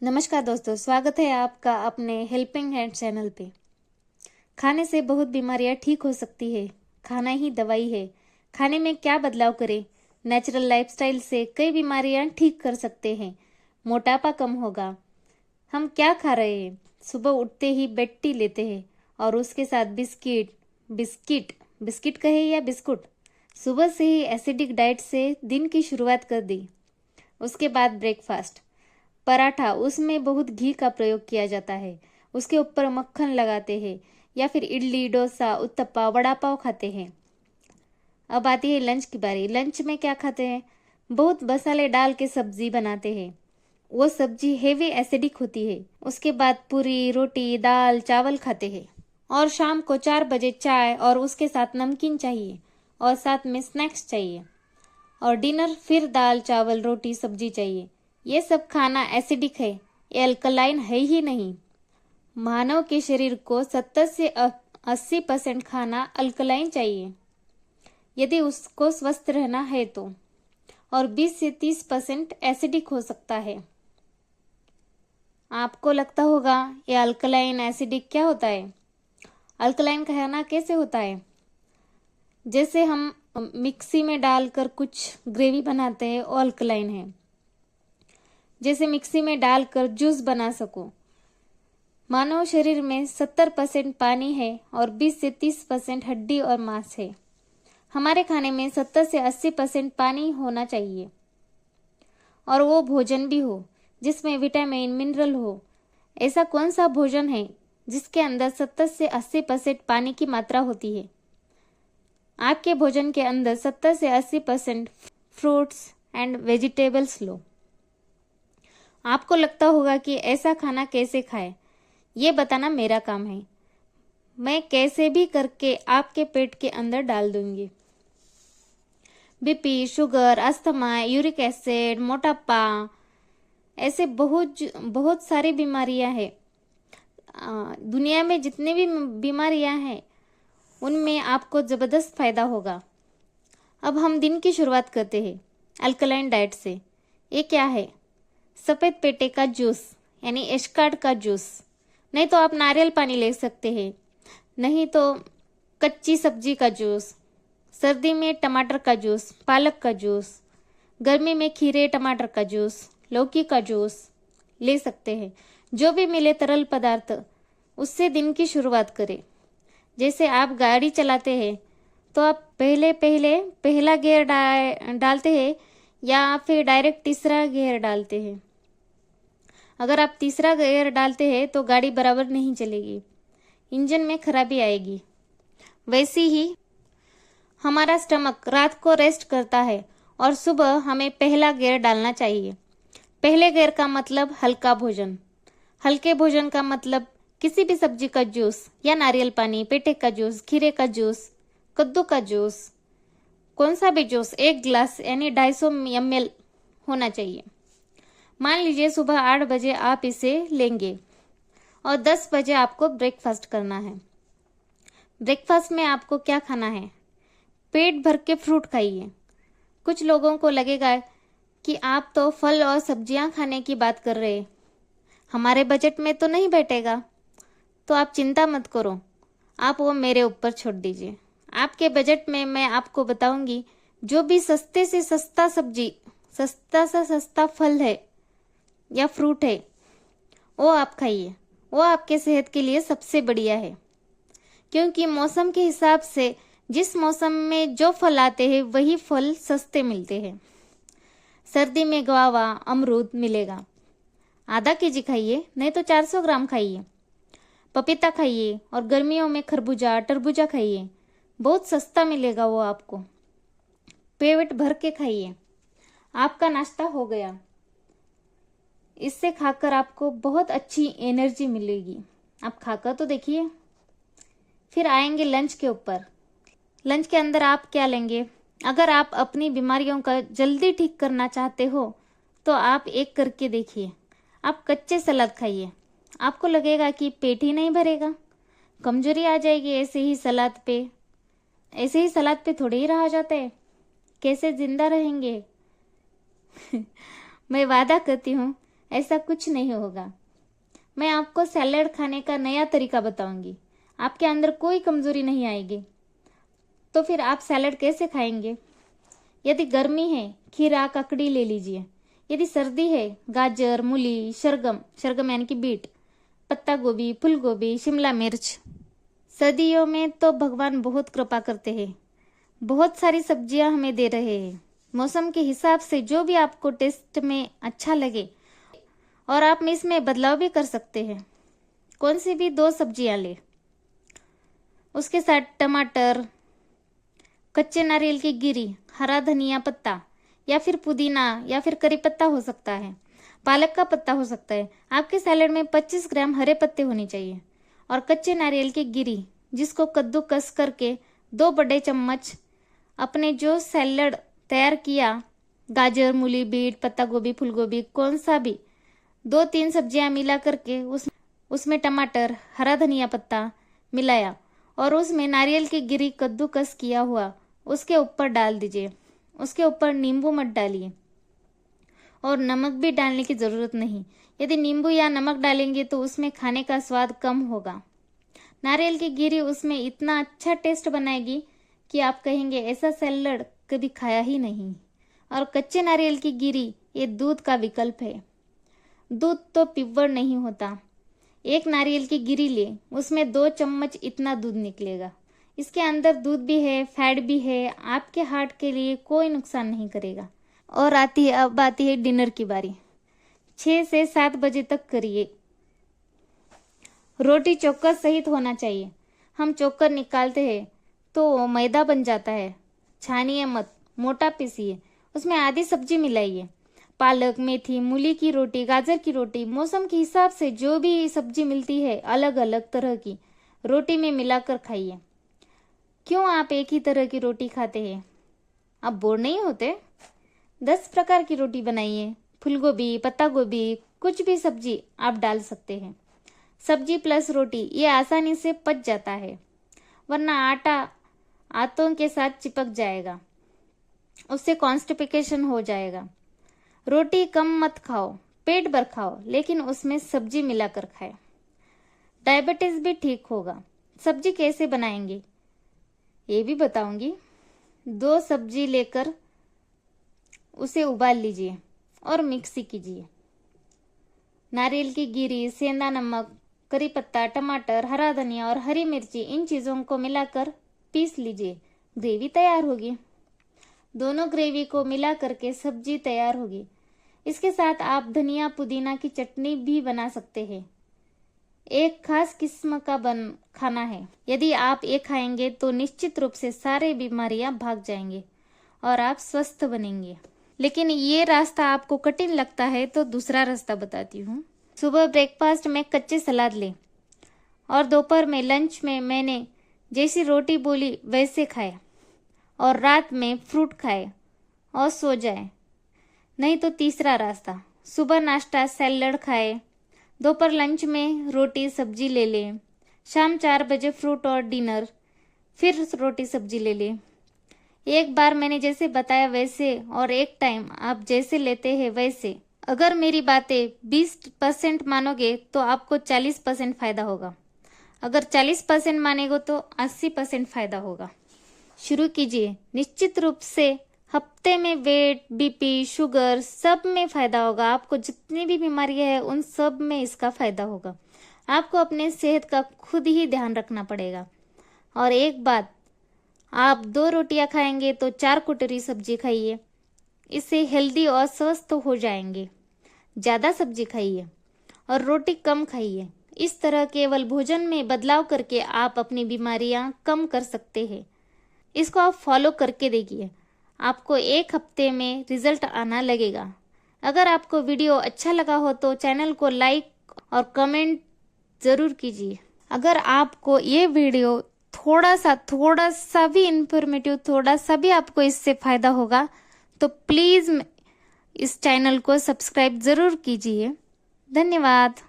नमस्कार दोस्तों, स्वागत है आपका अपने हेल्पिंग हैंड चैनल पे। खाने से बहुत बीमारियां ठीक हो सकती है। खाना ही दवाई है। खाने में क्या बदलाव करें? नेचुरल लाइफस्टाइल से कई बीमारियां ठीक कर सकते हैं। मोटापा कम होगा। हम क्या खा रहे हैं? सुबह उठते ही बेड टी लेते हैं और उसके साथ बिस्किट बिस्किट बिस्किट कहे या बिस्कुट। सुबह से ही एसिडिक डाइट से दिन की शुरुआत कर दी। उसके बाद ब्रेकफास्ट, पराठा, उसमें बहुत घी का प्रयोग किया जाता है। उसके ऊपर मक्खन लगाते हैं या फिर इडली, डोसा, उत्तपा, वड़ा पाव खाते हैं। अब आती है लंच की बारी। लंच में क्या खाते हैं? बहुत मसाले डाल के सब्जी बनाते हैं। वो सब्जी हेवी एसिडिक होती है। उसके बाद पूरी, रोटी, दाल, चावल खाते हैं। और शाम को 4 बजे चाय और उसके साथ नमकीन चाहिए और साथ में स्नैक्स चाहिए। और डिनर फिर दाल, चावल, रोटी, सब्जी चाहिए। ये सब खाना एसिडिक है, ये अल्कलाइन है ही नहीं। मानव के शरीर को 70 से 80% खाना अल्कलाइन चाहिए यदि उसको स्वस्थ रहना है तो, और 20 से 30% एसिडिक हो सकता है। आपको लगता होगा ये अल्कलाइन एसिडिक क्या होता है? अल्कलाइन खाना कैसे होता है? जैसे हम मिक्सी में डालकर कुछ ग्रेवी बनाते हैं, वो अल्कलाइन है। जैसे मिक्सी में डालकर जूस बना सको। मानव शरीर में 70% पानी है और 20 से 30% हड्डी और मांस है। हमारे खाने में 70 से 80% पानी होना चाहिए, और वो भोजन भी हो जिसमें विटामिन, मिनरल हो। ऐसा कौन सा भोजन है जिसके अंदर 70 से 80% पानी की मात्रा होती है? आपके भोजन के अंदर 70 से 80% फ्रूट्स एंड वेजिटेबल्स लो। आपको लगता होगा कि ऐसा खाना कैसे खाएं? ये बताना मेरा काम है। मैं कैसे भी करके आपके पेट के अंदर डाल दूंगी। BP, sugar, asthma, uric acid, मोटापा, ऐसे बहुत सारी बीमारियां हैं। दुनिया में जितने भी बीमारियां हैं उनमें आपको जबरदस्त फायदा होगा। अब हम दिन की शुरुआत करते हैं अल्कलाइन डाइट से। ये क्या है? सफेद पेटे का जूस, यानी एशकार्ड का जूस। नहीं तो आप नारियल पानी ले सकते हैं, नहीं तो कच्ची सब्जी का जूस। सर्दी में टमाटर का जूस, पालक का जूस। गर्मी में खीरे, टमाटर का जूस, लौकी का जूस ले सकते हैं। जो भी मिले तरल पदार्थ, उससे दिन की शुरुआत करें। जैसे आप गाड़ी चलाते हैं तो आप पहले पहले पहला गियर डालते हैं या फिर डायरेक्ट तीसरा गियर डालते हैं? अगर आप तीसरा गियर डालते हैं तो गाड़ी बराबर नहीं चलेगी, इंजन में खराबी आएगी। वैसे ही हमारा स्टमक रात को रेस्ट करता है और सुबह हमें पहला गियर डालना चाहिए। पहले गियर का मतलब हल्का भोजन। हल्के भोजन का मतलब किसी भी सब्जी का जूस या नारियल पानी, पेठे का जूस, खीरे का जूस, कद्दू का जूस, कौन सा भी जूस 1 गिलास यानी 250 ml होना चाहिए। मान लीजिए सुबह 8 बजे आप इसे लेंगे और 10 बजे आपको ब्रेकफास्ट करना है। ब्रेकफास्ट में आपको क्या खाना है? पेट भर के फ्रूट खाइए। कुछ लोगों को लगेगा कि आप तो फल और सब्जियां खाने की बात कर रहे हैं, हमारे बजट में तो नहीं बैठेगा। तो आप चिंता मत करो, आप वो मेरे ऊपर छोड़ दीजिए। आपके बजट में मैं आपको बताऊंगी जो भी सस्ते से सस्ता सब्जी, सस्ता सा सस्ता फल है या फ्रूट है, वो आप खाइए। वो आपके सेहत के लिए सबसे बढ़िया है, क्योंकि मौसम के हिसाब से जिस मौसम में जो फल आते हैं वही फल सस्ते मिलते हैं। सर्दी में गुआवा, अमरूद मिलेगा, आधा केजी खाइए, नहीं तो 400 ग्राम खाइए। पपीता खाइए, और गर्मियों में खरबूजा, तरबूजा खाइए, बहुत सस्ता मिलेगा वो आपको। पेट भर के खाइए। आपका नाश्ता हो गया। इससे खाकर आपको बहुत अच्छी एनर्जी मिलेगी। आप खाकर तो देखिए। फिर आएंगे लंच के ऊपर। लंच के अंदर आप क्या लेंगे? अगर आप अपनी बीमारियों का जल्दी ठीक करना चाहते हो तो आप एक करके देखिए। आप कच्चे सलाद खाइए। आपको लगेगा कि पेट ही नहीं भरेगा, कमजोरी आ जाएगी। ऐसे ही सलाद पे थोड़े ही रहा जाता है, कैसे जिंदा रहेंगे? मैं वादा करती हूँ ऐसा कुछ नहीं होगा। मैं आपको सैलेड खाने का नया तरीका बताऊंगी। आपके अंदर कोई कमजोरी नहीं आएगी। तो फिर आप सैलेड कैसे खाएंगे? यदि गर्मी है, खीरा ककड़ी ले लीजिए। यदि सर्दी है, गाजर, मूली, शलगम यानी कि बीट, पत्ता गोभी, फूल गोभी, शिमला मिर्च। सर्दियों में तो भगवान बहुत कृपा करते हैं, बहुत सारी सब्जियां हमें दे रहे हैं। मौसम के हिसाब से जो भी आपको टेस्ट में अच्छा लगे, और आप इसमें बदलाव भी कर सकते हैं। कौन सी भी 2 सब्जियां ले, उसके साथ टमाटर, कच्चे नारियल की गिरी, हरा धनिया पत्ता या फिर पुदीना या फिर करी पत्ता हो सकता है, पालक का पत्ता हो सकता है। आपके सैलेड में 25 ग्राम हरे पत्ते होने चाहिए और कच्चे नारियल की गिरी, जिसको कद्दूकस करके 2 बड़े चम्मच अपने जो सैलेड तैयार किया, गाजर, मूली, बीट, पत्ता गोभी, फूल गोभी, कौन सा भी 2-3 सब्जियां मिला करके उसमें टमाटर, हरा धनिया पत्ता मिलाया और उसमें नारियल की गिरी कद्दूकस किया हुआ उसके ऊपर डाल दीजिए। उसके ऊपर नींबू मत डालिए और नमक भी डालने की जरूरत नहीं। यदि नींबू या नमक डालेंगे तो उसमें खाने का स्वाद कम होगा। नारियल की गिरी उसमें इतना अच्छा टेस्ट बनाएगी कि आप कहेंगे ऐसा सैलेड कभी खाया ही नहीं। और कच्चे नारियल की गिरी ये दूध का विकल्प है। दूध तो प्योर नहीं होता। 1 नारियल की गिरी ले, उसमें 2 चम्मच इतना दूध निकलेगा। इसके अंदर दूध भी है, फैट भी है, आपके हार्ट के लिए कोई नुकसान नहीं करेगा। और अब आती है डिनर की बारी। 6 से 7 बजे तक करिए। रोटी चोकर सहित होना चाहिए। हम चोकर निकालते हैं तो मैदा बन जाता है। छानिए मत, मोटा पीसिए। उसमें आधी सब्जी मिलाइए, पालक, मेथी, मूली की रोटी, गाजर की रोटी, मौसम के हिसाब से जो भी सब्जी मिलती है अलग अलग तरह की रोटी में मिलाकर खाइए। क्यों आप एक ही तरह की रोटी खाते हैं? आप बोर नहीं होते? 10 प्रकार की रोटी बनाइए। फूलगोभी, पत्ता गोभी, कुछ भी सब्जी आप डाल सकते हैं। सब्जी प्लस रोटी ये आसानी से पच जाता है, वरना आटा आंतों के साथ चिपक जाएगा, उससे कॉन्स्टिपेशन हो जाएगा। रोटी कम मत खाओ, पेट भर खाओ, लेकिन उसमें सब्जी मिलाकर खाएं। डायबिटीज भी ठीक होगा। सब्जी कैसे बनाएंगे ये भी बताऊंगी। 2 सब्जी लेकर उसे उबाल लीजिए और मिक्सी कीजिए। नारियल की गिरी, सेंधा नमक, करी पत्ता, टमाटर, हरा धनिया और हरी मिर्ची, इन चीजों को मिलाकर पीस लीजिए। ग्रेवी तैयार होगी। दोनों ग्रेवी को मिला करके सब्जी तैयार होगी। इसके साथ आप धनिया पुदीना की चटनी भी बना सकते हैं। एक खास किस्म का खाना है। यदि आप ये खाएंगे तो निश्चित रूप से सारे बीमारियां भाग जाएंगे और आप स्वस्थ बनेंगे। लेकिन ये रास्ता आपको कठिन लगता है तो दूसरा रास्ता बताती हूँ। सुबह ब्रेकफास्ट में कच्चे सलाद लें और दोपहर में लंच में मैंने जैसी रोटी बोली वैसे खाए और रात में फ्रूट खाए और सो जाए। नहीं तो तीसरा रास्ता, सुबह नाश्ता सैलड खाए, दोपहर लंच में रोटी सब्जी ले लें, शाम 4 बजे फ्रूट और डिनर, फिर रोटी सब्जी ले लें। एक बार मैंने जैसे बताया वैसे और एक टाइम आप जैसे लेते हैं वैसे। अगर मेरी बातें 20% मानोगे तो आपको 40% फायदा होगा। अगर 40% मानेगो तो 80% फायदा होगा। शुरू कीजिए। निश्चित रूप से हफ्ते में वेट, बीपी, शुगर सब में फायदा होगा। आपको जितनी भी बीमारियां हैं उन सब में इसका फायदा होगा। आपको अपने सेहत का खुद ही ध्यान रखना पड़ेगा। और एक बात, आप 2 रोटियां खाएंगे तो 4 कटोरी सब्जी खाइए। इससे हेल्दी और स्वस्थ हो जाएंगे। ज्यादा सब्जी खाइए और रोटी कम खाइए। इस तरह केवल भोजन में बदलाव करके आप अपनी बीमारियां कम कर सकते हैं। इसको आप फॉलो करके देखिए, आपको 1 हफ्ते में रिजल्ट आना लगेगा। अगर आपको वीडियो अच्छा लगा हो तो चैनल को लाइक और कमेंट जरूर कीजिए। अगर आपको ये वीडियो थोड़ा सा भी इंफॉर्मेटिव, थोड़ा सा भी आपको इससे फायदा होगा तो प्लीज इस चैनल को सब्सक्राइब जरूर कीजिए। धन्यवाद।